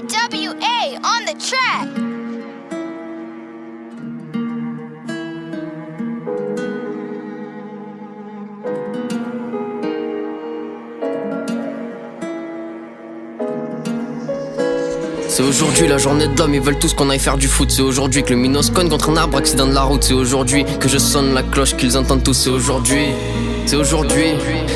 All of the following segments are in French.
TWA on the track. C'est aujourd'hui la journée de l'homme, ils veulent tous qu'on aille faire du foot. C'est aujourd'hui que le Minos cogne contre un arbre, accident de la route. C'est aujourd'hui que je sonne la cloche, qu'ils entendent tous. C'est aujourd'hui, c'est aujourd'hui.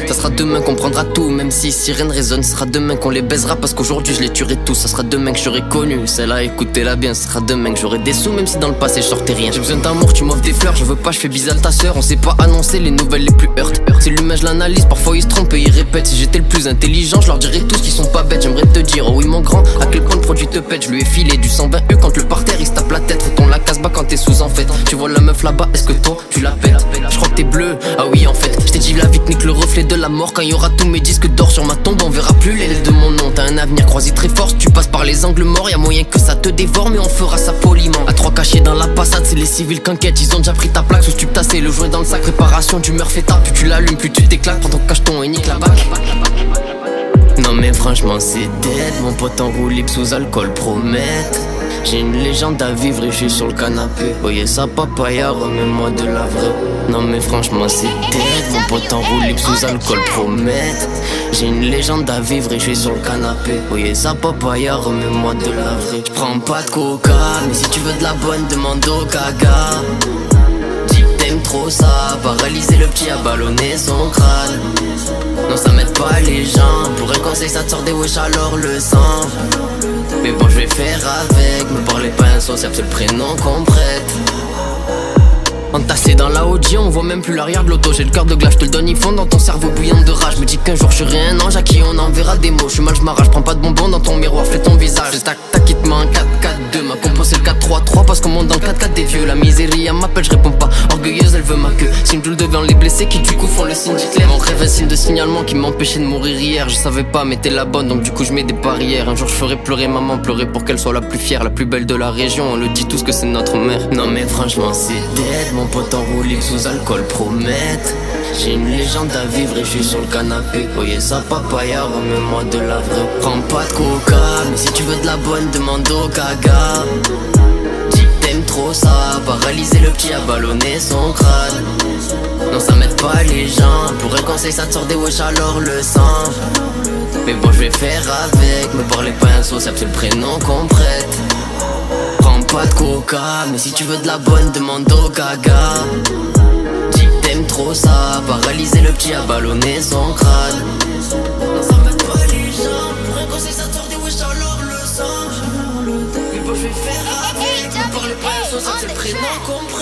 Ça sera demain qu'on prendra tout, même si sirène résonne. Ce sera demain qu'on les baisera, parce qu'aujourd'hui je les tuerai tous. Ça sera demain que j'aurai connu celle-là, écoutez-la bien. Ce sera demain que j'aurai des sous, même si dans le passé je sortais rien. J'ai besoin d'amour, tu m'offres des fleurs, je veux pas, je fais bise à ta sœur. On sait pas annoncer les nouvelles les plus heurtes. Si l'humain je l'analyse, parfois il se trompe et il répète. Si j'étais le plus intelligent, je leur dirais tous qu'ils sont pas bêtes. J'aimerais te dire, oh oui mon grand, à quel point le produit te pète. Je lui ai filé du 120 E quand le parterre il se tape la tête. Faut-on la casse bas quand t'es sous en fait. Tu vois la meuf là-bas, est-ce que toi tu la pètes? Je crois que t'es bleu, ah oui en fait. Je t'ai dit la vie nique le reflet de la mort. Quand il y aura tous mes disques d'or sur ma tombe, on verra plus les lettres de mon nom. T'as un avenir croisé très fort, si tu passes par les angles morts. Y'a moyen que ça te dévore, mais on fera ça poliment. À 3 cachés dans la passade, c'est les civils qu'enquête. Ils ont déjà pris ta plaque, sous tube tassé, le joint dans le sac. Préparation du meurtre fait ta, plus tu l'allumes, plus tu t'éclates. Prends ton cacheton et nique la bac. Non mais franchement c'est dead. Mon pote en roue libre sous alcool promette. J'ai une légende à vivre et je suis sur le canapé. Voyez ça papaya, remets-moi de la vraie. Non mais franchement c'est dead. Mon pote en roue libre sous alcool promette. J'ai une légende à vivre et je suis sur le canapé. Voyez ça papaya, remets-moi de la vraie. J'prends pas de coca, mais si tu veux de la bonne demande au gaga. Dis que t'aimes trop ça, paralyser le petit à ballonner son crâne. Non ça m'aide pas les gens, pour un conseil ça te sort des wesh alors le sang. Mais bon je vais faire avec, me parlez pas insociable, c'est le prénom qu'on prête. Entassé dans la Audi, on voit même plus l'arrière de l'auto. J'ai le cœur de glace, je te le donne, ils font dans ton cerveau bouillant de rage. Me dis qu'un jour je serai un ange à qui on enverra des mots. Je suis mal, je m'arrache, prends pas de bonbons dans ton miroir, fais ton visage. Le tac tac, il te met un 4-4-2. Ma compo c'est le 4-3-3 parce qu'on monte dans le 4-4 des vieux. La misérie elle m'appelle, je réponds pas. Orgueilleuse, elle veut ma queue. Signe Joule devant les blessés qui du coup font le signe d'Hitler. Mon rêve un signe de signalement qui m'empêchait de mourir hier. Je savais pas, mais t'es la bonne, donc du coup je mets des barrières. Un jour je ferai pleurer maman, pleurer pour qu'elle soit la plus fière, la plus belle de la région. On le dit tous que c'est notre mère. Non mais franchement c'est dead, mon pote en roue sous alcool promette. J'ai une légende à vivre et je suis sur le canapé. Voyez ça papaya, remets-moi de la vraie. Prends pas de coca, mais si tu veux de la bonne demande au gaga. Dis que t'aimes trop ça, paralyser le petit à ballonner son crâne. Non ça m'aide pas les gens, pour un conseil ça te sort des wesh alors le sang. Mais bon je vais faire avec, me parlez pas insociable, c'est le prénom qu'on prête. Prends pas de coca, mais si tu veux de la bonne demande au gaga. Dis que t'aimes trop ça, paralyser le petit à ballonner son crâne. Non ça m'aide pas les gens, pour un conseil ça te sort des wesh alors le sang. Mais bon je vais faire avec, me parlez pas insociable, c'est le prénom qu'on prête.